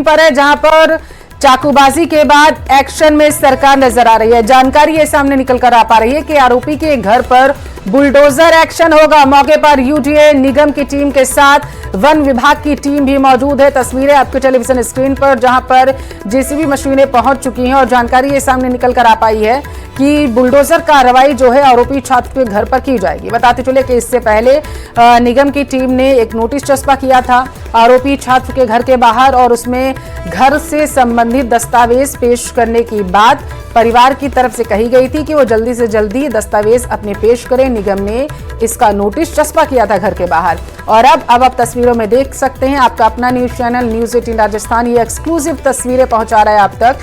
Screen पर है, जहां पर चाकूबाजी के बाद एक्शन में सरकार नजर आ रही है। जानकारी ये सामने निकल कर आ पा रही है कि आरोपी के घर पर बुलडोजर एक्शन होगा। मौके पर यूटीए निगम की टीम के साथ वन विभाग की टीम भी मौजूद है। तस्वीरें आपके टेलीविजन स्क्रीन पर, जहां पर जेसीबी मशीनें पहुंच चुकी हैं और जानकारी ये सामने निकल कर आ पाई है कि बुलडोजर कार्रवाई जो है आरोपी छात्र के घर पर की जाएगी। बताते चले कि इससे पहले निगम की टीम ने एक नोटिस चस्पा किया था आरोपी छात्र के घर के बाहर, और उसमें घर से संबंधित दस्तावेज पेश करने की बात परिवार की तरफ से कही गई थी कि वो जल्दी से जल्दी दस्तावेज अपने पेश करें। निगम ने इसका नोटिस चस्पा किया था घर के बाहर। और अब आप तस्वीरों में देख सकते हैं, आपका अपना न्यूज चैनल न्यूज 18 राजस्थान ये एक्सक्लूसिव तस्वीरें पहुंचा रहा है आप तक।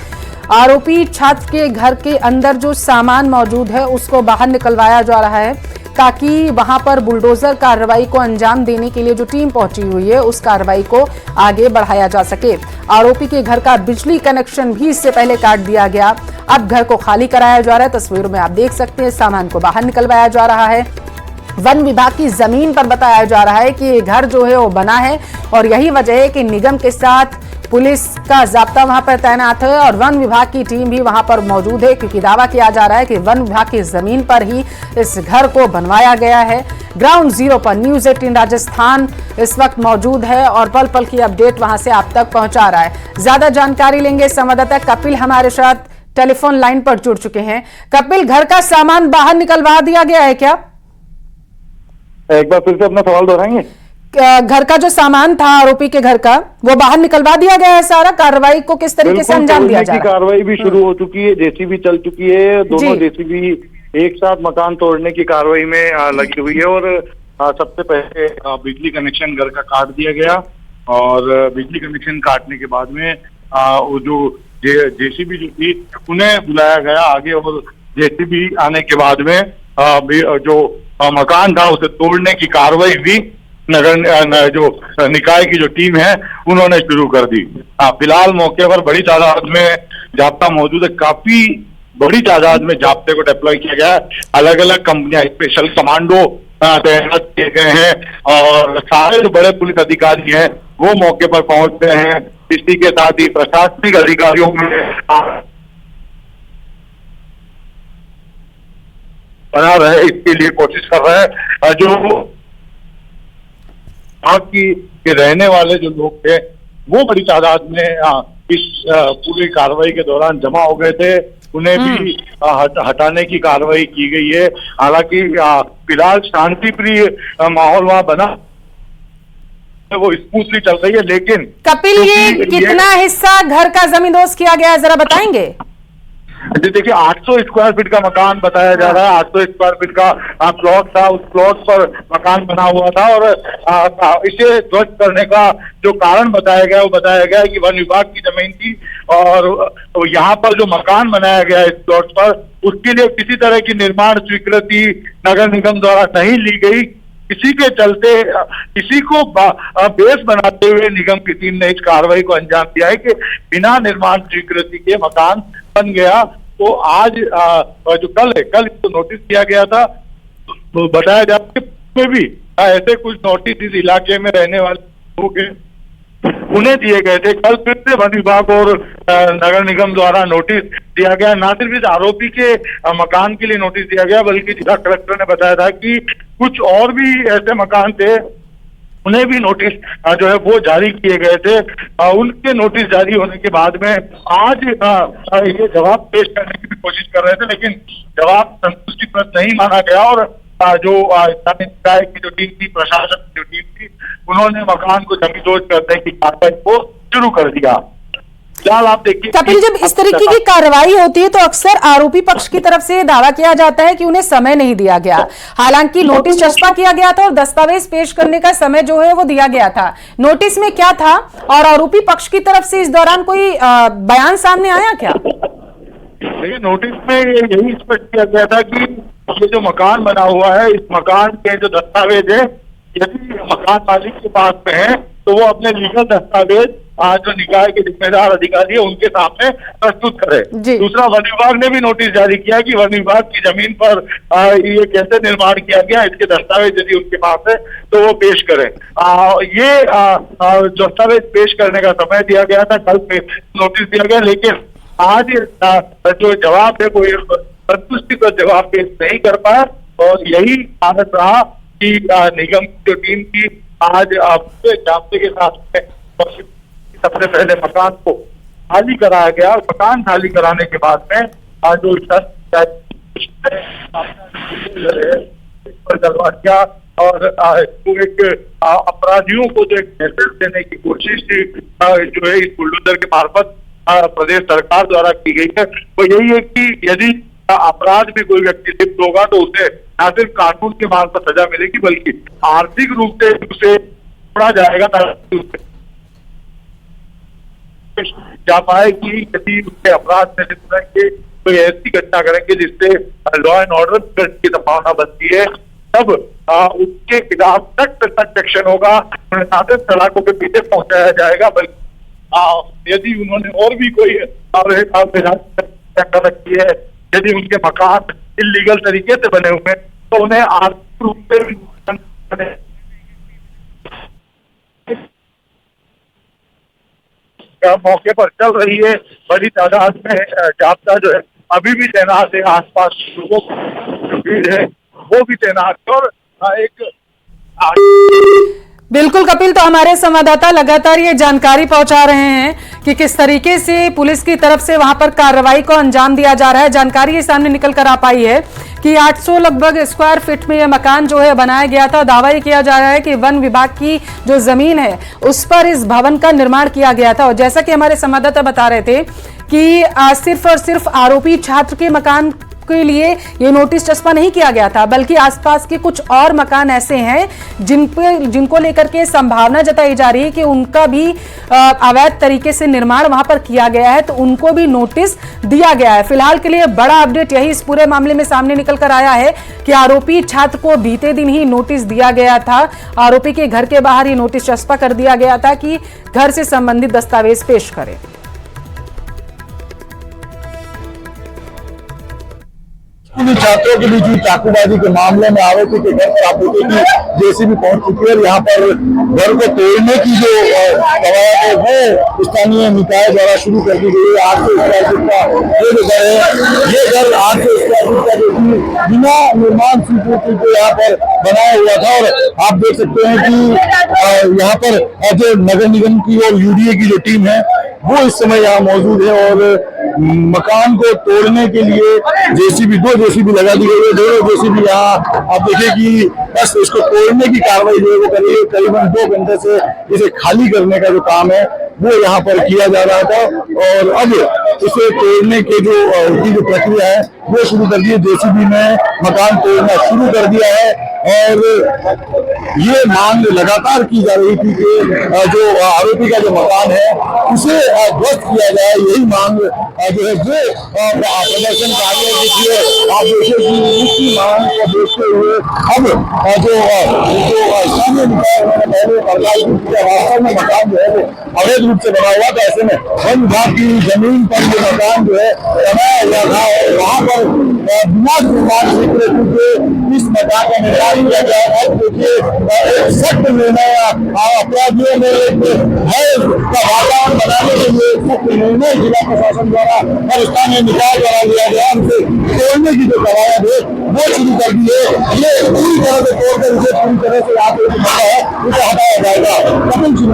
आरोपी छात्र के घर के अंदर जो सामान मौजूद है उसको बाहर निकलवाया जा रहा है ताकि वहां पर बुलडोजर कार्रवाई को अंजाम देने के लिए जो टीम पहुंची हुई है उस कार्रवाई को आगे बढ़ाया जा सके। आरोपी के घर का बिजली कनेक्शन भी इससे पहले काट दिया गया। अब घर को खाली कराया जा रहा है। तस्वीरों में आप देख सकते हैं सामान को बाहर निकलवाया जा रहा है। वन विभाग की जमीन पर बताया जा रहा है कि ये घर जो है वो बना है और यही वजह है कि निगम के साथ पुलिस का जाब्ता वहां पर तैनात है और वन विभाग की टीम भी वहां पर मौजूद है, क्योंकि दावा किया जा रहा है कि वन विभाग की जमीन पर ही इस घर को बनवाया गया है। ग्राउंड जीरो पर न्यूज 18 राजस्थान इस वक्त मौजूद है और पल पल की अपडेट वहां से आप तक पहुंचा रहा है। ज्यादा जानकारी लेंगे, संवाददाता कपिल हमारे साथ टेलीफोन लाइन पर जुड़ चुके हैं। कपिल, घर का सामान बाहर निकलवा दिया गया है क्या? एक बार फिर से अपना सवाल दोहराएंगे? घर का जो सामान था आरोपी के घर का वो बाहर निकलवा दिया गया है सारा? कार्रवाई को किस तरीके से अंजाम दिया जा रहा है? कार्रवाई भी शुरू हो चुकी है, जेसीबी चल चुकी है। दोनों जेसीबी एक साथ मकान तोड़ने की कार्रवाई में लगी हुई है और सबसे पहले बिजली कनेक्शन घर का काट दिया गया और बिजली कनेक्शन काटने के बाद में वो जो जेसीबी जो थी उन्हें बुलाया गया आगे और जेसीबी आने के बाद में जो मकान था उसे तोड़ने की कार्रवाई भी नगर जो निकाय की जो टीम है उन्होंने शुरू कर दी। फिलहाल मौके पर बड़ी तादाद में जाब्ता मौजूद है, काफी बड़ी तादाद में जाब्ते को डिप्लॉय किया गया है। अलग अलग कंपनियां, स्पेशल कमांडो तैनात किए गए हैं और सारे जो बड़े पुलिस अधिकारी हैं वो मौके पर पहुंच गए हैं। इसी के साथ ही प्रशासनिक अधिकारियों में बना रहे इसके लिए कोशिश कर रहे हैं। जो के रहने वाले जो लोग थे वो बड़ी तादाद में इस पूरी कार्रवाई के दौरान जमा हो गए थे, उन्हें भी हटाने की कार्रवाई की गई है। हालांकि फिलहाल शांति प्रिय माहौल वहां बना, वो स्मूथली चल रही है। लेकिन कपिल, ये कितना हिस्सा घर का जमींदोज किया गया है, जरा बताएंगे? जी देखिए, 800 स्क्वायर फीट का मकान बताया जा रहा है। 800 स्क्वायर फीट का प्लॉट था, उस प्लॉट पर मकान बना हुआ था और इसे ध्वस्त करने का जो कारण बताया गया वो बताया गया कि वन विभाग की जमीन थी और यहाँ पर जो मकान बनाया गया इस प्लॉट पर उसके लिए किसी तरह की निर्माण स्वीकृति नगर निगम द्वारा नहीं ली गई। इसी के चलते इसी को बेस बनाते हुए निगम की टीम ने इस कार्रवाई को अंजाम दिया है कि बिना निर्माण स्वीकृति के मकान बन गया। तो आज जो कल इसको नोटिस दिया गया था, तो बताया जा रहा है भी ऐसे कुछ नोटिस इस इलाके में रहने वाले लोग हैं उन्हें दिए गए थे। कल फिर से वन विभाग और नगर निगम द्वारा नोटिस दिया गया। न सिर्फ इस आरोपी के मकान के लिए नोटिस दिया गया बल्कि जिला कलेक्टर ने बताया था कि कुछ और भी ऐसे मकान थे उन्हें भी नोटिस जो है वो जारी किए गए थे। उनके नोटिस जारी होने के बाद में आज ये जवाब पेश करने की भी कोशिश कर रहे थे, लेकिन जवाब संतुष्टिप्रद नहीं माना गया और जो स्थानीय निकाय की जो टीम थी, प्रशासन की जो टीम थी, उन्होंने मकान को जमींदोज करने की कार्रवाई को शुरू कर दिया। फिलहाल आप देखिए कपिल, जब इस तरीके की कार्रवाई होती है तो अक्सर आरोपी पक्ष की तरफ से दावा किया जाता है कि उन्हें समय नहीं दिया गया। हालांकि नोटिस चस्पा किया गया था और दस्तावेज पेश करने का समय जो है वो दिया गया था। नोटिस में क्या था और आरोपी पक्ष की तरफ से इस दौरान कोई बयान सामने आया क्या? देखिए, नोटिस में यही स्पष्ट किया गया था कि ये जो मकान बना हुआ है इस मकान के जो दस्तावेज है यदि मकान मालिक के पास में है तो वो अपने लीगल दस्तावेज जो निकाय के जिम्मेदार अधिकारी है उनके सामने प्रस्तुत करे। दूसरा, वन विभाग ने भी नोटिस जारी किया कि वन विभाग की जमीन पर ये कैसे निर्माण किया गया, इसके दस्तावेज यदि उनके पास है तो वो पेश करें। ये दस्तावेज पेश करने का समय दिया गया था, कल नोटिस दिया गया, लेकिन आज जो जवाब है वो संतुष्टि का जवाब पेश नहीं कर पाया और यही कारण रहा कि निगम की जो टीम की आज पूरे जाब्ते के साथ सबसे पहले मकान को खाली कराया गया। मकान खाली कराने के बाद में जो दरवाजा और एक अपराधियों को जो एक मैसेज देने की कोशिश थी जो है इस बुलडोजर के मार्फत प्रदेश सरकार द्वारा की गई है, वो यही है कि यदि अपराध में कोई व्यक्ति लिप्त होगा तो उसे न सिर्फ कानून के मार्फत सजा मिलेगी बल्कि आर्थिक रूप से उसे छोड़ा जाएगा जा पाए कि यदि उसके अपराध में लिप्त रहेंगे कोई ऐसी घटना करेंगे जिससे लॉ एंड ऑर्डर की संभावना बनती है, तब उसके खिलाफ सख्त एक्शन होगा, उन्हें ना सिर्फ सलाखों के पीछे पहुंचाया जाएगा बल्कि यदि उन्होंने और भी कोई रखी है, यदि उनके मकान इलीगल तरीके से बने हुए तो उन्हें आर्थिक रूप से भी मौके पर चल रही है। बड़ी तादाद में जाब्ता जो है अभी भी तैनात है, आसपास लोगों की भीड़ है वो भी तैनात है और एक बिल्कुल कपिल, तो हमारे संवाददाता लगातार ये जानकारी पहुंचा रहे हैं कि किस तरीके से पुलिस की तरफ से वहां पर कार्रवाई को अंजाम दिया जा रहा है। जानकारी ये सामने निकल कर आ पाई है कि 800 लगभग स्क्वायर फीट में यह मकान जो है बनाया गया था। दावा ये किया जा रहा है कि वन विभाग की जो जमीन है उस पर इस भवन का निर्माण किया गया था और जैसा कि हमारे संवाददाता बता रहे थे कि सिर्फ और सिर्फ आरोपी छात्र के मकान के लिए ये नोटिस चस्पा नहीं किया गया था बल्कि आसपास के कुछ और मकान ऐसे हैं जिनको लेकर के संभावना जताई जा रही है कि उनका भी अवैध तरीके से निर्माण वहां पर किया गया है, तो उनको भी नोटिस दिया गया है। फिलहाल के लिए बड़ा अपडेट यही इस पूरे मामले में सामने निकल कर आया है कि आरोपी छात्र को बीते दिन ही नोटिस दिया गया था। आरोपी के घर के बाहर ही नोटिस चस्पा कर दिया गया था कि घर से संबंधित दस्तावेज पेश करें। छात्रों के बीच हुई चाकूबाजी के मामले में आरोपी के घर पर आपूर्ति की जेसीबी पहुंच चुकी है। यहाँ पर घर को तोड़ने की जो कवायद है वो स्थानीय निकाय द्वारा शुरू कर दी गई है। 800 स्क्वायर फीट का ये जो घर है, ये घर 800 स्क्वायर फीट का जो बिना निर्माण स्वीकृति के यहाँ पर बनाया हुआ था और आप देख सकते हैं कि यहाँ पर जो नगर निगम की और यूडीए की जो टीम है वो इस समय यहाँ मौजूद है और मकान को तोड़ने के लिए जेसीबी 2 जेसीबी लगा दी गई है। दोनों जेसीबी यहाँ आप देखिए कि बस इसको तोड़ने की कार्रवाई जो है वो करीबन 2 घंटे से इसे खाली करने का जो काम है वो यहाँ पर किया जा रहा था और अब इसे तोड़ने के जो प्रक्रिया है वो शुरू कर दी है। जेसीबी ने मकान तोड़ना शुरू कर दिया है और ये मांग लगातार की जा रही थी कि जो आरोपी का जो मकान है उसे ध्वस्त किया जाए। यही मांग जो है वो प्रदर्शनकारी देखिए आप देखिए कि इसकी मांग को देखते हुए अब जो स्थानीय निकाय पहले वास्तव में मकान जो है वो अवैध रूप से बना हुआ था। ऐसे में वन विभाग की जमीन पर ये मकान जो है बनाया हुआ था और वहाँ पर बिना निर्माण स्वीकृति के इस मकान का निर्माण किया गया। अब देखिए एक सख्त निर्णय अपराधियों ने एक भय का वातावरण बनाने के लिए सख्त निर्णय जिला प्रशासन द्वारा और स्थानीय निकाय द्वारा लिया गया। उनसे तोड़ने की जो कवायद है वो शुरू कर दी है। ये पूरी तरह से तोड़कर इसे पूरी तरह से यहाँ पे है उसे हटाया जाएगा। कपिल सिंह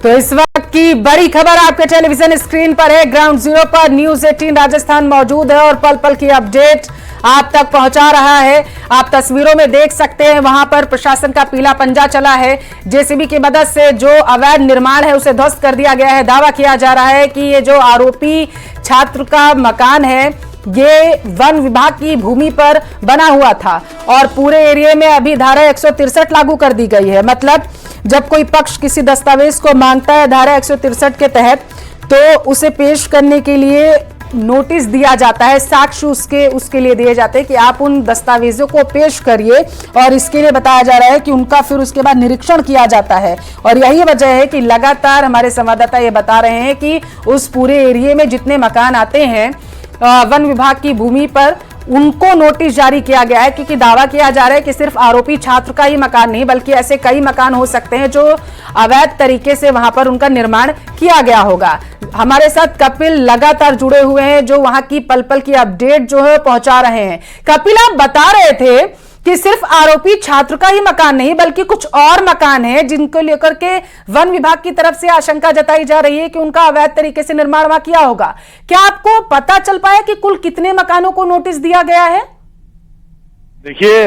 तो इस वक्त की बड़ी खबर आपके टेलीविजन स्क्रीन पर है। ग्राउंड जीरो पर न्यूज 18 राजस्थान मौजूद है और पल पल की अपडेट आप तक पहुंचा रहा है। आप तस्वीरों में देख सकते हैं वहां पर प्रशासन का पीला पंजा चला है। जेसीबी की मदद से जो अवैध निर्माण है उसे ध्वस्त कर दिया गया है। दावा किया जा रहा है कि ये जो आरोपी छात्र का मकान है ये वन विभाग की भूमि पर बना हुआ था और पूरे एरिया में अभी धारा 163 लागू कर दी गई है। मतलब जब कोई पक्ष किसी दस्तावेज को मांगता है धारा 163 के तहत तो उसे पेश करने के लिए नोटिस दिया जाता है, साक्ष्य उसके लिए दिए जाते हैं कि आप उन दस्तावेजों को पेश करिए, और इसके लिए बताया जा रहा है कि उनका फिर उसके बाद निरीक्षण किया जाता है। और यही वजह है कि लगातार हमारे संवाददाता ये बता रहे हैं कि उस पूरे एरिया में जितने मकान आते हैं वन विभाग की भूमि पर, उनको नोटिस जारी किया गया है, क्योंकि दावा किया जा रहा है कि सिर्फ आरोपी छात्र का ही मकान नहीं बल्कि ऐसे कई मकान हो सकते हैं जो अवैध तरीके से वहां पर उनका निर्माण किया गया होगा। हमारे साथ कपिल लगातार जुड़े हुए हैं जो वहां की पल पल की अपडेट जो है पहुंचा रहे हैं। कपिल, आप बता रहे थे कि सिर्फ आरोपी छात्र का ही मकान नहीं बल्कि कुछ और मकान हैं जिनको लेकर के वन विभाग की तरफ से आशंका जताई जा रही है कि उनका अवैध तरीके से निर्माण वहां किया होगा। क्या आपको पता चल पाया कि कुल कितने मकानों को नोटिस दिया गया है? देखिए,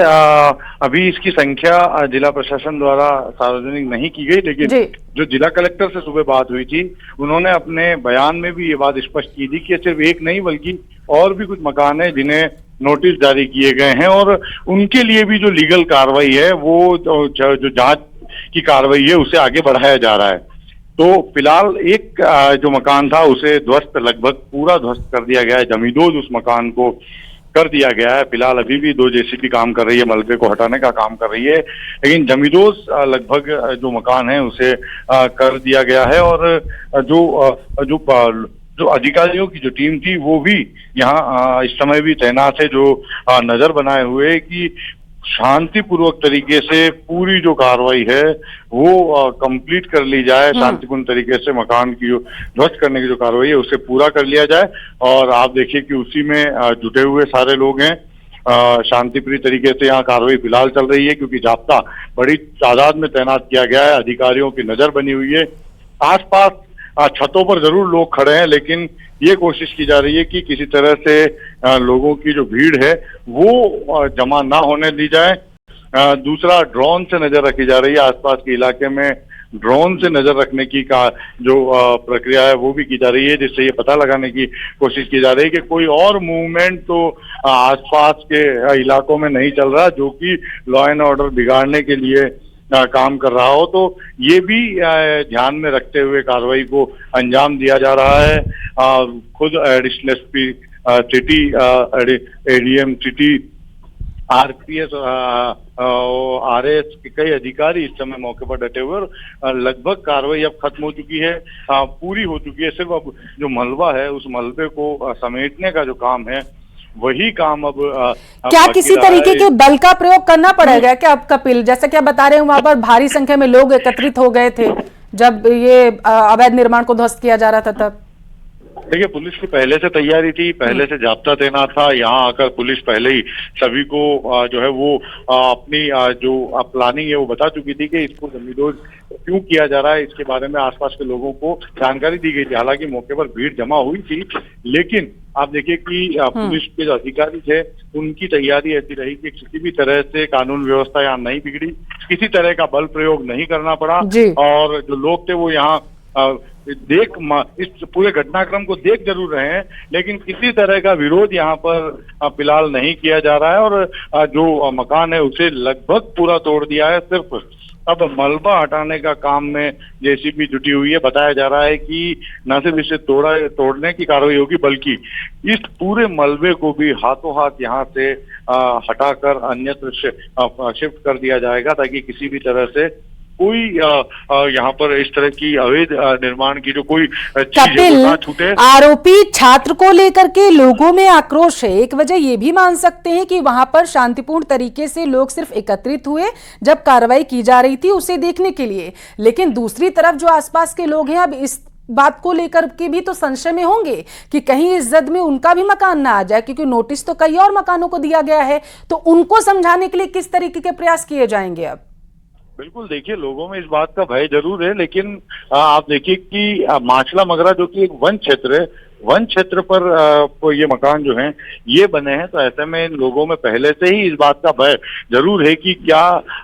अभी इसकी संख्या जिला प्रशासन द्वारा सार्वजनिक नहीं की गई, लेकिन जो जिला कलेक्टर से सुबह बात हुई थी उन्होंने अपने बयान में भी ये बात स्पष्ट की थी कि सिर्फ एक नहीं बल्कि और भी कुछ मकान है जिन्हें नोटिस जारी किए गए हैं, और उनके लिए भी जो लीगल कार्रवाई है वो जो जांच की कार्रवाई है उसे आगे बढ़ाया जा रहा है। तो फिलहाल एक जो मकान था उसे लगभग पूरा ध्वस्त कर दिया गया है, जमींदोज उस मकान को कर दिया गया है। फिलहाल अभी भी 2 जेसीबी काम कर रही है, मलबे को हटाने का काम कर रही है, लेकिन जमींदोज लगभग जो मकान है उसे कर दिया गया है। और जो अधिकारियों की जो टीम थी वो भी यहाँ इस समय भी तैनात है, जो नजर बनाए हुए कि शांतिपूर्वक तरीके से पूरी जो कार्रवाई है वो कंप्लीट कर ली जाए, शांतिपूर्ण तरीके से मकान की जो ध्वस्त करने की जो कार्रवाई है उसे पूरा कर लिया जाए। और आप देखिए कि उसी में जुटे हुए सारे लोग हैं। शांतिप्रिय तरीके से यहाँ कार्रवाई फिलहाल चल रही है, क्योंकि जाब्ता बड़ी तादाद में तैनात किया गया है, अधिकारियों की नजर बनी हुई है। आसपास छतों पर जरूर लोग खड़े हैं, लेकिन ये कोशिश की जा रही है कि किसी तरह से लोगों की जो भीड़ है वो जमा ना होने दी जाए। दूसरा, ड्रोन से नजर रखी जा रही है, आसपास के इलाके में ड्रोन से नजर रखने की जो प्रक्रिया है वो भी की जा रही है, जिससे ये पता लगाने की कोशिश की जा रही है कि कोई और मूवमेंट तो आसपास के इलाकों में नहीं चल रहा जो कि लॉ एंड ऑर्डर बिगाड़ने के लिए काम कर रहा हो। तो ये भी ध्यान में रखते हुए कार्रवाई को अंजाम दिया जा रहा है। खुद additional SP city, ADM city, RPS, RS के कई अधिकारी इस समय मौके पर डटे हुए, और लगभग कार्रवाई अब खत्म हो चुकी है, पूरी हो चुकी है। सिर्फ अब जो मलबा है उस मलबे को समेटने का जो काम है वही काम अब क्या किसी तरीके के बल का प्रयोग करना पड़ेगा क्या अब कपिल? जैसा कि आप बता रहे हैं वहां पर भारी संख्या में लोग एकत्रित हो गए थे जब ये अवैध निर्माण को ध्वस्त किया जा रहा था तब। देखिए, पुलिस की पहले से तैयारी थी, पहले से जाब्ता तैनात था। यहाँ आकर पुलिस पहले ही सभी को जो है वो अपनी जो प्लानिंग है वो बता चुकी थी कि इसको जमींदोज क्यों किया जा रहा है, इसके बारे में आसपास के लोगों को जानकारी दी गई थी। हालांकि मौके पर भीड़ जमा हुई थी, लेकिन आप देखिए कि पुलिस के जो अधिकारी थे उनकी तैयारी ऐसी रही कि किसी भी तरह से कानून व्यवस्था यहाँ नहीं बिगड़ी, किसी तरह का बल प्रयोग नहीं करना पड़ा, और जो लोग थे वो यहाँ इस पूरे घटनाक्रम को देख जरूर रहे हैं, लेकिन किसी तरह का विरोध यहाँ पर फिलहाल नहीं किया जा रहा है। और जो मकान है उसे लगभग पूरा तोड़ दिया है, सिर्फ अब मलबा हटाने का काम में जेसीबी जुटी हुई है। बताया जा रहा है कि न सिर्फ इसे तोड़ने की कार्रवाई होगी बल्कि इस पूरे मलबे को भी हाथों हाथ यहाँ से हटाकर अन्यत्र शिफ्ट कर दिया जाएगा, ताकि किसी भी तरह से कोई यहाँ पर इस तरह की अवैध निर्माण की जो कोई चीज ना छूटे। आरोपी छात्र को लेकर के लोगों में आक्रोश है। एक वजह ये भी मान सकते हैं कि वहां पर शांतिपूर्ण तरीके से लोग सिर्फ एकत्रित हुए जब कार्रवाई की जा रही थी उसे देखने के लिए, लेकिन दूसरी तरफ जो आसपास के लोग हैं अब इस बात को लेकर के भी तो संशय में होंगे कि कहीं इस जद में उनका भी मकान ना आ जाए, क्योंकि नोटिस तो कई और मकानों को दिया गया है। तो उनको समझाने के लिए किस तरीके के प्रयास किए जाएंगे अब? बिल्कुल, देखिए, लोगों में इस बात का भय जरूर है, लेकिन आप देखिए कि माचला मगरा जो कि एक वन क्षेत्र है, वन क्षेत्र पर ये मकान जो हैं ये बने हैं, तो ऐसे में लोगों में पहले से ही इस बात का भय जरूर है कि क्या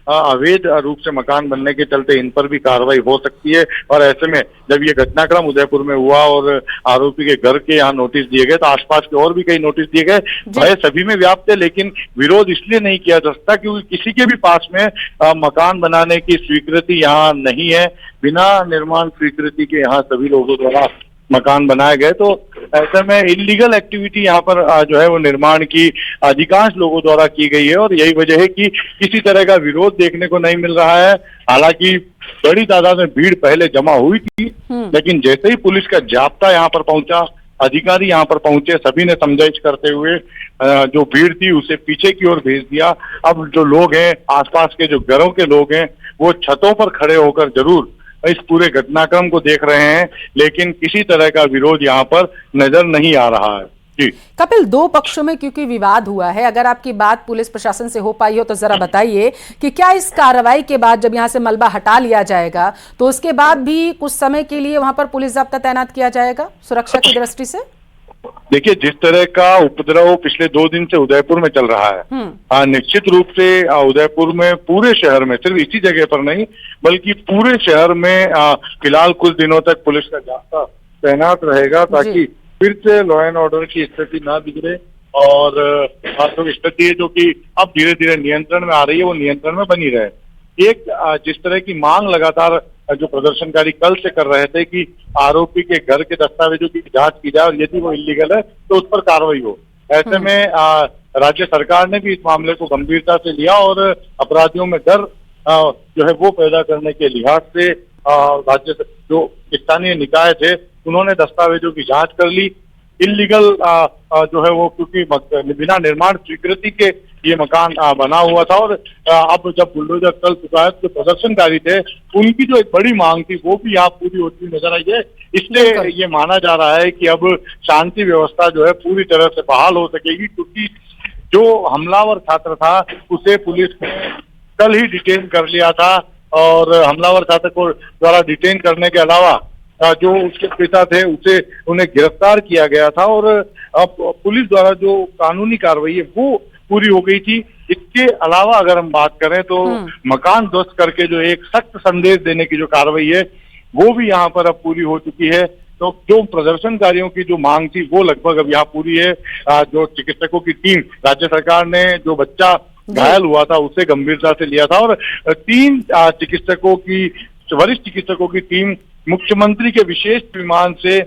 अवैध रूप से मकान बनने के चलते इन पर भी कार्रवाई हो सकती है। और ऐसे में जब ये घटनाक्रम उदयपुर में हुआ और आरोपी के घर के यहाँ नोटिस दिए गए, तो आसपास के और भी कई नोटिस दिए गए। भय सभी में व्याप्त है, लेकिन विरोध इसलिए नहीं किया जा सकता क्योंकि किसी के भी पास में मकान बनाने की स्वीकृति यहाँ नहीं है। बिना निर्माण स्वीकृति के यहाँ सभी लोगों द्वारा मकान बनाए गए। तो ऐसे में इलीगल एक्टिविटी यहाँ पर जो है वो निर्माण की अधिकांश लोगों द्वारा की गई है और यही वजह है कि किसी तरह का विरोध देखने को नहीं मिल रहा है। हालांकि बड़ी तादाद में भीड़ पहले जमा हुई थी, लेकिन जैसे ही पुलिस का जाब्ता यहाँ पर पहुंचा, अधिकारी यहाँ पर पहुंचे, सभी ने समझाइश करते हुए जो भीड़ थी उसे पीछे की ओर भेज दिया। अब जो लोग हैं, आसपास के जो घरों के लोग हैं, वो छतों पर खड़े होकर जरूर इस पूरे घटनाक्रम को देख रहे हैं, लेकिन किसी तरह का विरोध यहाँ पर नजर नहीं आ रहा है। जी कपिल, दो पक्षों में क्योंकि विवाद हुआ है, अगर आपकी बात पुलिस प्रशासन से हो पाई हो तो जरा बताइए कि क्या इस कार्रवाई के बाद जब यहां से मलबा हटा लिया जाएगा तो उसके बाद भी कुछ समय के लिए वहां पर पुलिस जाब्ता तैनात किया जाएगा सुरक्षा की दृष्टि से? देखिए, जिस तरह का उपद्रव पिछले 2 दिन से उदयपुर में चल रहा है, निश्चित रूप से उदयपुर में पूरे शहर में, सिर्फ इसी जगह पर नहीं बल्कि पूरे शहर में फिलहाल कुछ दिनों तक पुलिस का जाब्ता तैनात रहेगा ताकि फिर से लॉ एंड ऑर्डर की स्थिति ना बिगड़े और जो स्थिति है जो कि अब धीरे धीरे नियंत्रण में आ रही है वो नियंत्रण में बनी रहे। एक जिस तरह की मांग लगातार जो प्रदर्शनकारी कल से कर रहे थे कि आरोपी के घर के दस्तावेजों की जांच की जाए और यदि वो इलीगल है तो उस पर कार्रवाई हो। ऐसे में राज्य सरकार ने भी इस मामले को गंभीरता से लिया और अपराधियों में डर जो है वो पैदा करने के लिहाज से राज्य जो स्थानीय निकाय थे उन्होंने दस्तावेजों की जांच कर ली। इलीगल जो है वो क्योंकि बिना निर्माण स्वीकृति के ये मकान बना हुआ था और अब जब बुलडोजर चल चुका है तो प्रदर्शनकारी थे उनकी जो एक बड़ी मांग थी वो भी यहाँ पूरी होती नजर आई है। इसलिए ये माना जा रहा है कि अब शांति व्यवस्था जो है पूरी तरह से बहाल हो सकेगी, क्योंकि जो हमलावर छात्र था उसे पुलिस ने कल ही डिटेन कर लिया था और हमलावर छात्र को द्वारा डिटेन करने के अलावा जो उसके पिता थे उसे उन्हें गिरफ्तार किया गया था और अब पुलिस द्वारा जो कानूनी कार्रवाई है वो पूरी हो गई थी। इसके अलावा अगर हम बात करें तो मकान ध्वस्त करके जो एक सख्त संदेश देने की जो कार्रवाई है वो भी यहाँ पर अब पूरी हो चुकी है। तो जो प्रदर्शनकारियों की जो मांग थी वो लगभग अब यहाँ पूरी है। जो चिकित्सकों की टीम, राज्य सरकार ने जो बच्चा घायल हुआ था उसे गंभीरता से लिया था और 3 चिकित्सकों की, वरिष्ठ चिकित्सकों की टीम मुख्यमंत्री के विशेष विमान से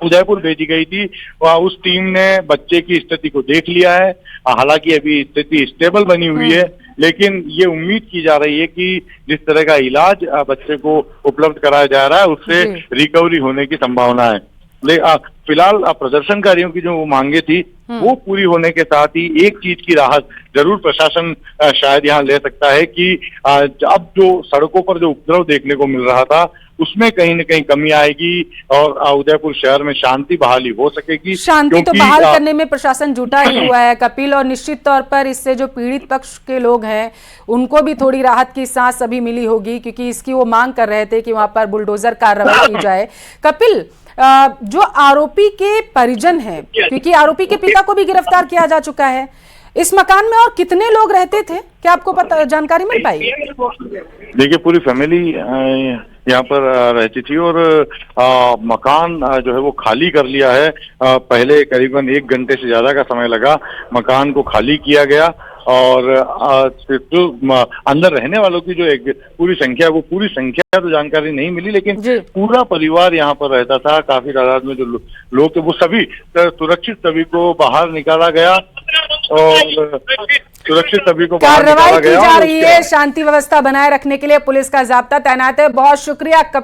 उदयपुर भेजी गई थी। उस टीम ने बच्चे की स्थिति को देख लिया है। हालांकि अभी स्थिति स्टेबल बनी हुई है, लेकिन ये उम्मीद की जा रही है कि जिस तरह का इलाज बच्चे को उपलब्ध कराया जा रहा है उससे रिकवरी होने की संभावना है। फिलहाल प्रदर्शनकारियों की जो मांगे थी वो पूरी होने के साथ ही एक चीज की राहत जरूर प्रशासन शायद यहाँ ले सकता है कि अब जो सड़कों पर जो उपद्रव देखने को मिल रहा था उसमें कहीं न कहीं कमी आएगी और उदयपुर शहर में शांति बहाली हो सकेगी। शांति तो बहाल करने में प्रशासन जुटा ही हुआ है कपिल, और निश्चित तौर पर इससे जो पीड़ित पक्ष के लोग हैं उनको भी थोड़ी राहत की सांस अभी मिली होगी, क्योंकि इसकी वो मांग कर रहे थे कि वहां पर बुलडोजर कार्रवाई की जाए। कपिल, जो आरोपी के परिजन हैं, क्योंकि आरोपी के पिता को भी गिरफ्तार किया जा चुका है, इस मकान में और कितने लोग रहते थे, क्या आपको पता, जानकारी मिल पाई? देखिए, पूरी फैमिली यहाँ पर रहती थी और मकान जो है वो खाली कर लिया है। पहले करीबन 1 घंटे से ज्यादा का समय लगा, मकान को खाली किया गया और जो अंदर रहने वालों की जो एक पूरी संख्या, वो पूरी संख्या तो जानकारी नहीं मिली, लेकिन पूरा परिवार यहाँ पर रहता था। काफी तादाद में जो लोग थे वो सभी सुरक्षित, सभी को बाहर निकाला गया और सुरक्षित सभी को कार्रवाई की जा रही है। शांति व्यवस्था बनाए रखने के लिए पुलिस का जाब्ता तैनात है। बहुत शुक्रिया कपिल।